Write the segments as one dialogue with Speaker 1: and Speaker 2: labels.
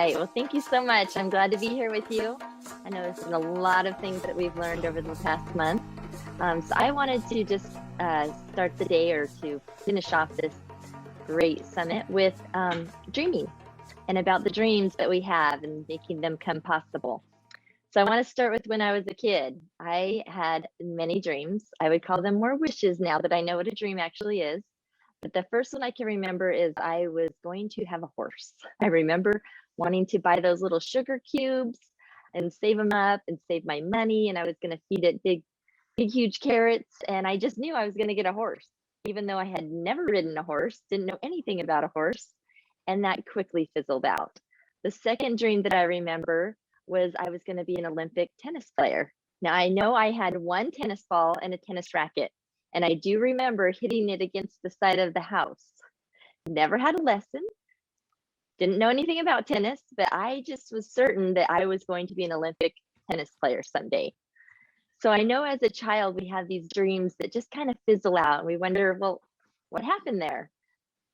Speaker 1: right. Well, thank you so much. I'm glad to be here with you. I know there's been a lot of things that we've learned over the past month. So I wanted to just start the day or to finish off this great summit with dreaming and about the dreams that we have and making them come possible. So I want to start with when I was a kid. I had many dreams. I would call them more wishes now that I know what a dream actually is. But the first one I can remember is I was going to have a horse. I remember wanting to buy those little sugar cubes and save them up and save my money. And I was going to feed it big, huge carrots. And I just knew I was going to get a horse, even though I had never ridden a horse, didn't know anything about a horse. And that quickly fizzled out. The second dream that I remember was I was going to be an Olympic tennis player. Now I know I had one tennis ball and a tennis racket, and I do remember hitting it against the side of the house. Never had a lesson, didn't know anything about tennis, but I just was certain that I was going to be an Olympic tennis player someday. So I know as a child, we have these dreams that just kind of fizzle out and we wonder, well, what happened there?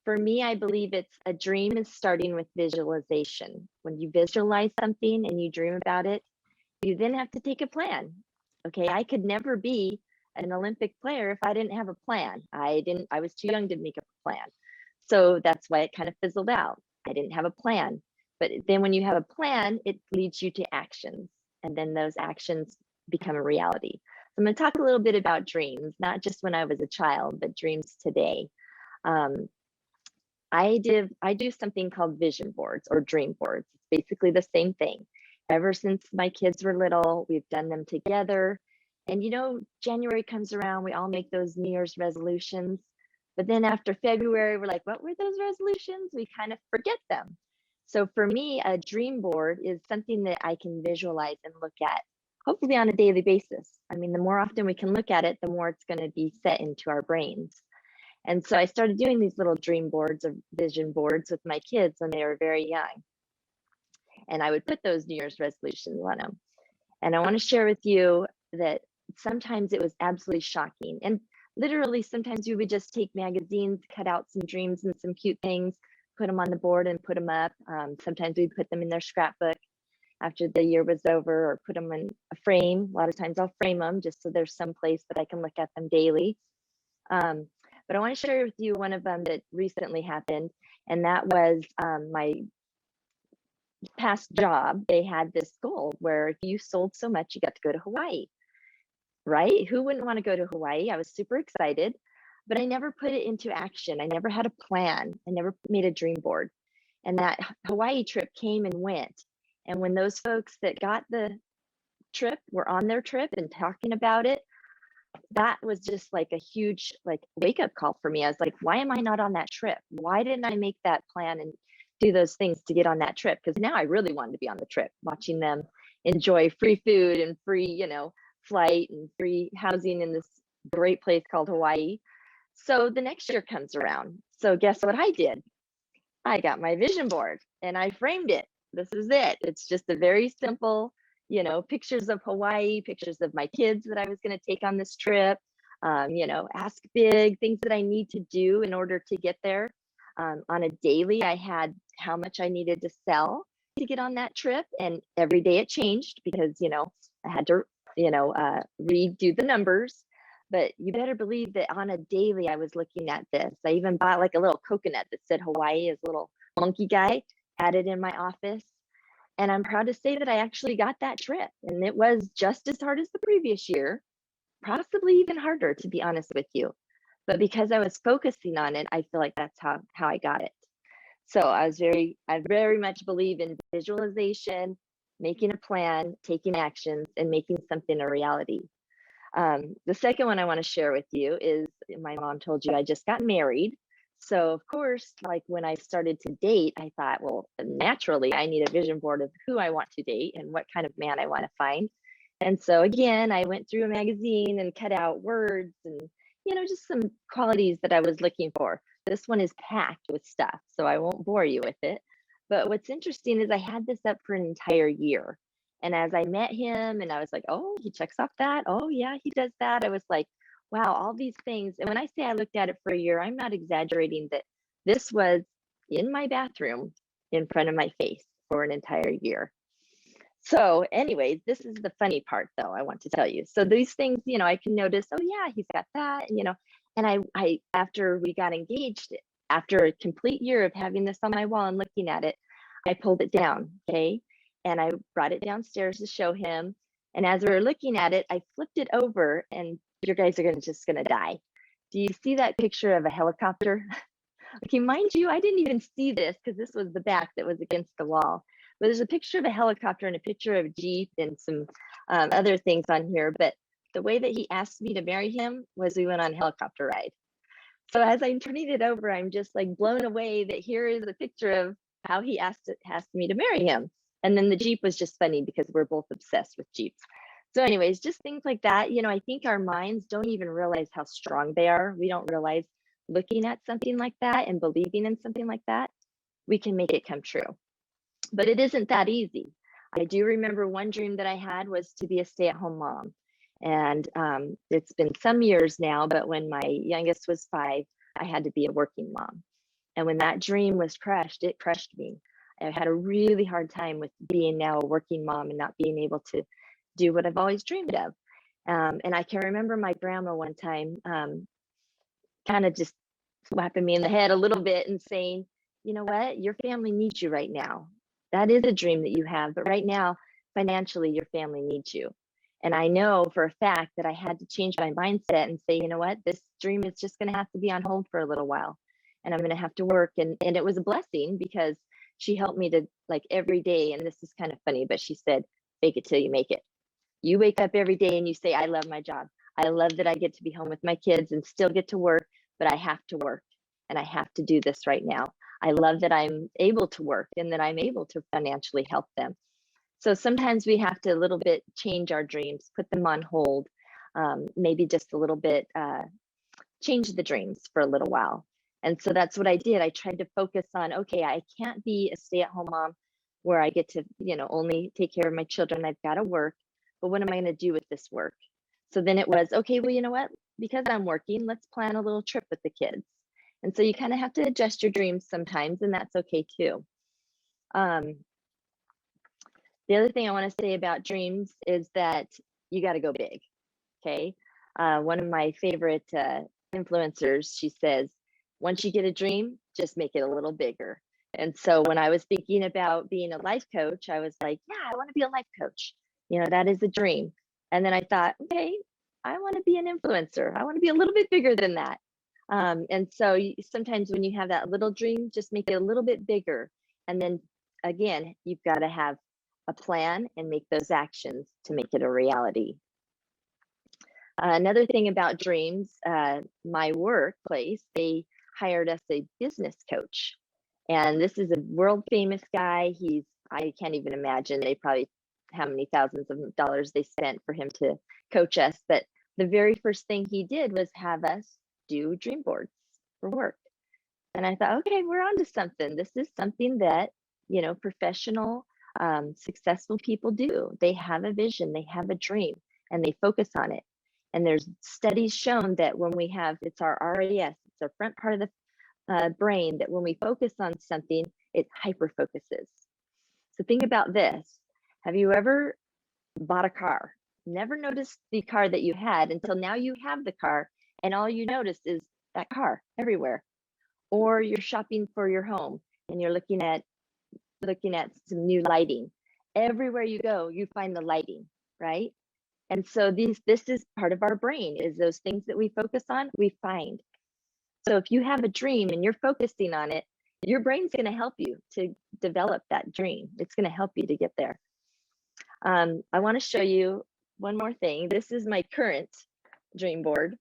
Speaker 1: For me, I believe it's a dream is starting with visualization. When you visualize something and you dream about it, you then have to take a plan. Okay, I could never be an Olympic player if I didn't have a plan. I was too young to make a plan. So that's why it kind of fizzled out. I didn't have a plan. But then when you have a plan, it leads you to actions. And then those actions become a reality. So I'm going to talk a little bit about dreams, not just when I was a child, but dreams today. I do something called vision boards or dream boards. It's basically the same thing. Ever since my kids were little, we've done them together. And January comes around, we all make those New Year's resolutions. But then after February, we're like, what were those resolutions? We kind of forget them. So for me, a dream board is something that I can visualize and look at, hopefully on a daily basis. I mean, the more often we can look at it, the more it's going to be set into our brains. And so I started doing these little dream boards or vision boards with my kids when they were very young. And I would put those New Year's resolutions on them. And I want to share with you that sometimes it was absolutely shocking. And literally, sometimes we would just take magazines, cut out some dreams and some cute things, put them on the board and put them up. Sometimes we'd put them in their scrapbook after the year was over, or put them in a frame. A lot of times I'll frame them just so there's some place that I can look at them daily. But I want to share with you one of them that recently happened, and that was my past job. They had this goal where if you sold so much, you got to go to Hawaii, right? Who wouldn't want to go to Hawaii? I was super excited, but I never put it into action. I never had a plan. I never made a dream board. And that Hawaii trip came and went. And when those folks that got the trip were on their trip and talking about it, that was just like a huge wake up call for me. I was like, why am I not on that trip? Why didn't I make that plan and do those things to get on that trip? Because now I really wanted to be on the trip, watching them enjoy free food and free, flight and free housing in this great place called Hawaii. So the next year comes around. So guess what I did? I got my vision board and I framed it. This is it. It's just a very simple, pictures of Hawaii, pictures of my kids that I was going to take on this trip, ask big, things that I need to do in order to get there. On a daily, I had how much I needed to sell to get on that trip. And every day it changed because, I had to, redo the numbers. But you better believe that on a daily, I was looking at this. I even bought like a little coconut that said Hawaii as a little monkey guy, had it in my office. And I'm proud to say that I actually got that trip. And it was just as hard as the previous year, possibly even harder, to be honest with you. But because I was focusing on it, I feel like that's how I got it. So I very much believe in visualization, making a plan, taking actions, and making something a reality. The second one I want to share with you is my mom told you I just got married. So of course, like when I started to date, I thought, well, naturally, I need a vision board of who I want to date and what kind of man I want to find. And so again, I went through a magazine and cut out words and, just some qualities that I was looking for. This one is packed with stuff, so I won't bore you with it. But what's interesting is I had this up for an entire year. And as I met him and I was like, oh, he checks off that. Oh, yeah, he does that. I was like, wow, all these things. And when I say I looked at it for a year, I'm not exaggerating that this was in my bathroom in front of my face. for an entire year. So anyways, this is the funny part though, I want to tell you. So these things, I can notice, oh yeah, he's got that, and I after we got engaged, after a complete year of having this on my wall and looking at it, I pulled it down, okay? And I brought it downstairs to show him. And as we were looking at it, I flipped it over and you guys are just gonna die. Do you see that picture of a helicopter? Okay, mind you, I didn't even see this because this was the back that was against the wall. But there's a picture of a helicopter and a picture of a Jeep and some other things on here. But the way that he asked me to marry him was we went on a helicopter ride. So as I'm turning it over, I'm just like blown away that here is a picture of how he asked me to marry him. And then the Jeep was just funny because we're both obsessed with Jeeps. So anyways, just things like that. I think our minds don't even realize how strong they are. We don't realize looking at something like that and believing in something like that, we can make it come true. But it isn't that easy. I do remember one dream that I had was to be a stay-at-home mom. And it's been some years now, but when my youngest was 5, I had to be a working mom. And when that dream was crushed, it crushed me. I had a really hard time with being now a working mom and not being able to do what I've always dreamed of. And I can remember my grandma one time kind of just slapping me in the head a little bit and saying, you know what, your family needs you right now. That is a dream that you have, but right now, financially, your family needs you. And I know for a fact that I had to change my mindset and say, you know what, this dream is just going to have to be on hold for a little while. And I'm going to have to work. And it was a blessing because she helped me to, like, every day. And this is kind of funny, but she said, fake it till you make it. You wake up every day and you say, I love my job. I love that I get to be home with my kids and still get to work, but I have to work and I have to do this right now. I love that I'm able to work and that I'm able to financially help them. So sometimes we have to a little bit change our dreams, put them on hold, maybe just a little bit, change the dreams for a little while. And so that's what I did. I tried to focus on, okay, I can't be a stay-at-home mom where I get to, only take care of my children. I've got to work, but what am I going to do with this work? So then it was, okay, well, you know what? Because I'm working, let's plan a little trip with the kids. And so you kind of have to adjust your dreams sometimes, and that's okay too. The other thing I want to say about dreams is that you got to go big. Okay. One of my favorite influencers, she says, once you get a dream, just make it a little bigger. And so when I was thinking about being a life coach, I was like, yeah, I want to be a life coach. That is a dream. And then I thought, okay, I want to be an influencer. I want to be a little bit bigger than that. And so sometimes when you have that little dream, just make it a little bit bigger. And then again, you've got to have a plan and make those actions to make it a reality. Another thing about dreams, my workplace, they hired us a business coach. And this is a world famous guy. I can't even imagine how many thousands of dollars they spent for him to coach us. But the very first thing he did was have us do dream boards for work. And I thought, okay, we're on to something. This is something that, professional, successful people do. They have a vision, they have a dream, and they focus on it. And there's studies shown that when we have, it's our RAS, it's our front part of the brain, that when we focus on something, it hyper focuses. So think about this. Have you ever bought a car? Never noticed the car that you had until now you have the car and all you notice is that car everywhere. Or you're shopping for your home and you're looking at some new lighting. Everywhere you go, you find the lighting, right? And so this is part of our brain, is those things that we focus on, we find. So if you have a dream and you're focusing on it, your brain's going to help you to develop that dream. It's going to help you to get there. I want to show you one more thing. This is my current dream board.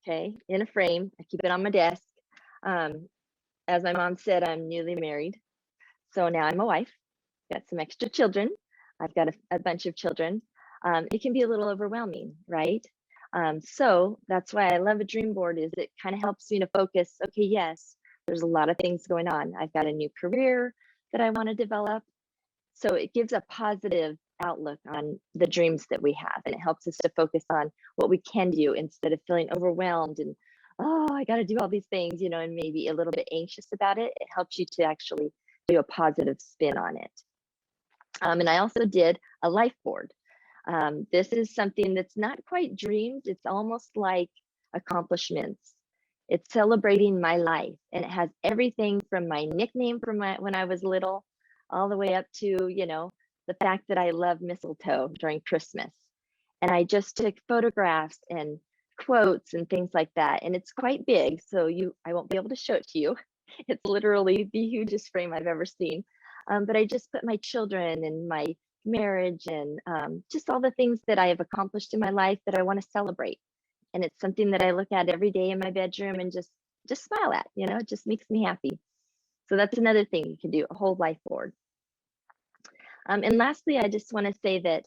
Speaker 1: Okay, in a frame. I keep it on my desk. As my mom said, I'm newly married. So now I'm a wife, got some extra children. I've got a bunch of children. It can be a little overwhelming, right? So that's why I love a dream board, is it kind of helps me to focus. Okay, yes, there's a lot of things going on. I've got a new career that I want to develop. So it gives a positive outlook on the dreams that we have, and it helps us to focus on what we can do instead of feeling overwhelmed and, oh, I got to do all these things, and maybe a little bit anxious about it. It helps you to actually do a positive spin on it. And I also did a life board. This is something that's not quite dreams. It's almost like accomplishments. It's celebrating my life, and it has everything from my nickname from when I was little, all the way up to, the fact that I love mistletoe during Christmas. And I just took photographs and quotes and things like that. And it's quite big, so I won't be able to show it to you. It's literally the hugest frame I've ever seen. But I just put my children and my marriage and just all the things that I have accomplished in my life that I want to celebrate. And it's something that I look at every day in my bedroom and just smile at. It just makes me happy. So that's another thing you can do, a whole life board. And lastly, I just want to say that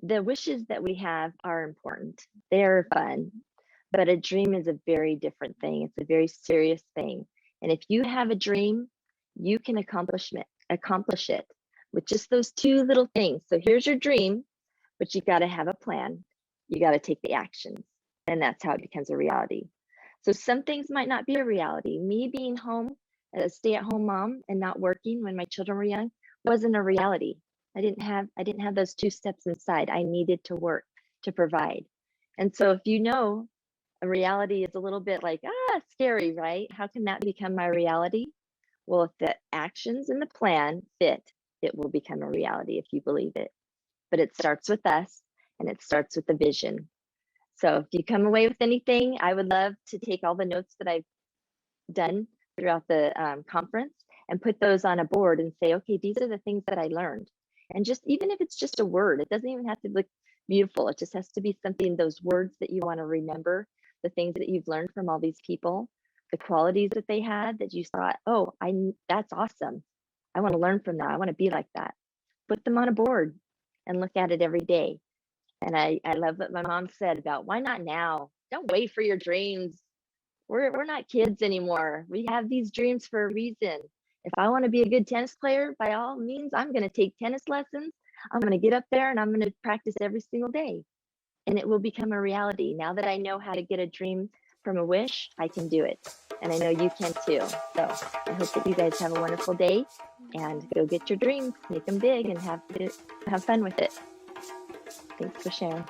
Speaker 1: the wishes that we have are important. They're fun, but a dream is a very different thing. It's a very serious thing. And if you have a dream, you can accomplish it with just those two little things. So here's your dream, but you got to have a plan. You got to take the actions, and that's how it becomes a reality. So some things might not be a reality. Me being home, a stay-at-home mom and not working when my children were young wasn't a reality. I didn't have those two steps inside. I needed to work to provide. And so if a reality is a little bit like, scary, right? How can that become my reality? Well, if the actions and the plan fit, it will become a reality if you believe it. But it starts with us, and it starts with the vision. So if you come away with anything, I would love to take all the notes that I've done throughout the conference and put those on a board and say, okay, these are the things that I learned. And just, even if it's just a word, it doesn't even have to look beautiful. It just has to be something, those words that you want to remember, the things that you've learned from all these people, the qualities that they had that you thought, oh, that's awesome. I want to learn from that. I want to be like that. Put them on a board and look at it every day. And I love what my mom said about, why not now? Don't wait for your dreams. We're not kids anymore. We have these dreams for a reason. If I want to be a good tennis player, by all means, I'm going to take tennis lessons. I'm going to get up there and I'm going to practice every single day. And it will become a reality. Now that I know how to get a dream from a wish, I can do it. And I know you can too. So I hope that you guys have a wonderful day and go get your dreams, make them big, and have fun with it. Thanks for sharing.